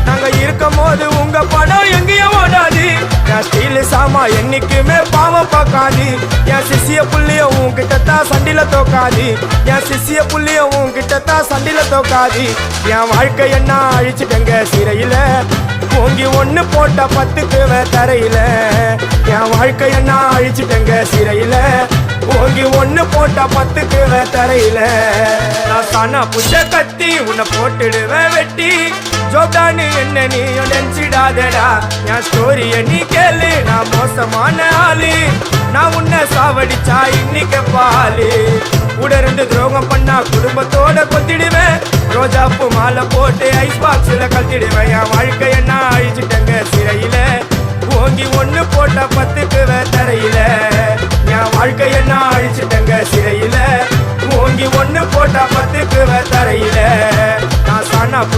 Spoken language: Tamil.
நாங்க இருக்கும் போது உங்க படம் எங்கேயும் ஓடாது. என் ஸ்டீல் சாமா என்னைக்குமே பாவம் பார்க்காது. என் சிசிய புள்ளிய உன்கிட்டத்தான் சண்டில தோக்காது. என் சிசிய புள்ளிய உன்கிட்டத்தான் சண்டில தோக்காது. என் வாழ்க்கை என்ன அழிச்சுட்டங்க சிறையில, ஓங்கி ஒண்ணு போட்ட 10க்கு தரையில. என் வாழ்க்கை என்ன அழிச்சுட்டங்க சிறையில, ஓங்கி ஒண்ணு போட்ட 10க்கு தரையில. நான் தானா புஷ கத்தி உன்னை போட்டுடுவேன் வெட்டி. ஜோப்டானு என்ன நீ நினைச்சிடாதடா. என் ஸ்டோரிய நீ கேளு, நான் மோசமான ஆளு. நான் உன்னை சாவடிச்சா இன்னைக்கு பாலு. உடருந்து துரோகம் பண்ணா குடும்பத்தோட கொத்திடுவேன். ரோஜாப்பு மாலை போட்டு ஐஸ் பாக்ஸ்ல கத்திடுவேன். என் வாழ்க்கை என்ன அழிச்சிட்டங்க சிறையில, ஓங்கி ஒண்ணு போட்ட 10க்கு தரையில. என் வாழ்க்கை என்ன அழிச்சிட்டங்க சிறையில, ஓங்கி ஒண்ணு போட்ட 10க்கு தரையில. நான் சானா